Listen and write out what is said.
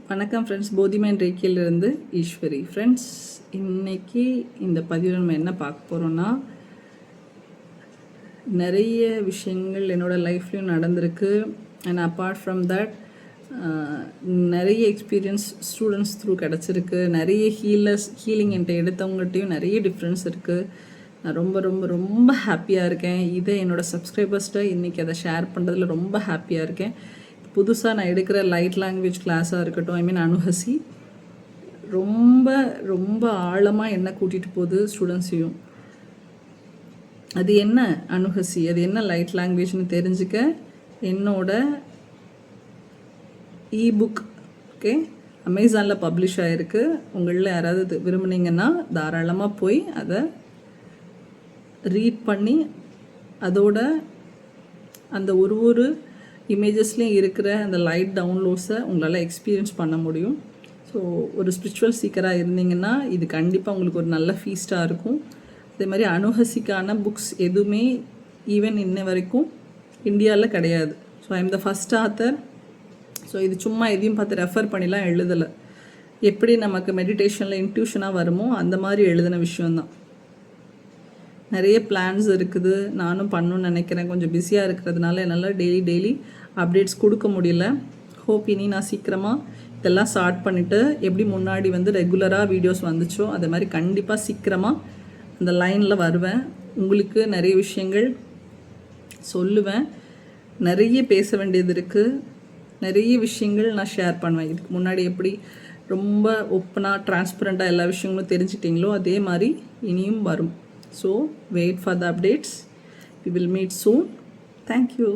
வணக்கம் friends, போதிமேன் ரேக்கியிலிருந்து Eswari. Friends, இன்றைக்கி இந்த பதிவில் நம்ம என்ன பார்க்க போகிறோன்னா, நிறைய விஷயங்கள் என்னோடய லைஃப்லையும் நடந்திருக்கு. அண்ட் அப்பார்ட் ஃப்ரம் தட் நிறைய எக்ஸ்பீரியன்ஸ் ஸ்டூடெண்ட்ஸ் த்ரூ கிடச்சிருக்கு. நிறைய ஹீலிங் என்கிட்ட எடுத்தவங்ககிட்டையும் நிறைய டிஃப்ரென்ஸ் இருக்குது. நான் ரொம்ப ரொம்ப ரொம்ப ஹாப்பியாக இருக்கேன். இதை என்னோடய சப்ஸ்கிரைபர்ஸ்கிட்ட இன்றைக்கி அதை ஷேர் பண்ணுறதுல ரொம்ப ஹாப்பியாக இருக்கேன். புதுசாக நான் எடுக்கிற லைட் லாங்குவேஜ் கிளாஸாக இருக்கட்டும், அனுஹசி ரொம்ப ரொம்ப ஆழமாக என்ன கூட்டிகிட்டு போகுது ஸ்டூடெண்ட்ஸையும். அது என்ன அனுஹசி, அது என்ன லைட் லாங்குவேஜ்னு தெரிஞ்சுக்க என்னோட இபுக் அமேசானில் பப்ளிஷ் ஆகிருக்கு. உங்களில் யாராவது விரும்புனீங்கன்னா தாராளமாக போய் அதை ரீட் பண்ணி அதோட அந்த ஒரு இமேஜஸ்லேயும் இருக்கிற அந்த லைட் டவுன்லோட்ஸை உங்களால் எக்ஸ்பீரியன்ஸ் பண்ண முடியும். ஸோ ஒரு ஸ்பிரிச்சுவல் சீக்கராக இருந்தீங்கன்னா இது கண்டிப்பாக உங்களுக்கு ஒரு நல்ல ஃபீஸ்ட்டாக இருக்கும். அதே மாதிரி அனுஹசிக்கான புக்ஸ் எதுவுமே ஈவன் இன்ன வரைக்கும் இந்தியாவில் கிடையாது. So I am the first author. So இது சும்மா எதையும் பார்த்து ரெஃபர் பண்ணிலாம் எழுதலை. எப்படி நமக்கு மெடிடேஷனில் இன்ட்யூஷனாக வருமோ அந்த மாதிரி எழுதின விஷயந்தான். நிறைய பிளான்ஸ் இருக்குது, நானும் பண்ணணும்னு நினைக்கிறேன். கொஞ்சம் பிஸியாக இருக்கிறதுனால என்னால் டெய்லி அப்டேட்ஸ் கொடுக்க முடியல. ஹோப் இனி நான் சீக்கிரமாக இதெல்லாம் ஸ்டார்ட் பண்ணிவிட்டு எப்படி முன்னாடி ரெகுலராக வீடியோஸ் வந்துச்சோ அதே மாதிரி கண்டிப்பாக சீக்கிரமாக அந்த லைனில் வருவேன். உங்களுக்கு நிறைய விஷயங்கள் சொல்லுவேன். நிறைய பேச வேண்டியது இருக்குது. நிறைய விஷயங்கள் நான் ஷேர் பண்ணுவேன். இதுக்கு முன்னாடி எப்படி ரொம்ப ஓப்பனாக டிரான்ஸ்பரண்ட்டாக எல்லா விஷயங்களும் தெரிஞ்சிட்டிங்களோ அதே மாதிரி இனியும் வரும். So wait for the updates. We will meet soon. Thank you.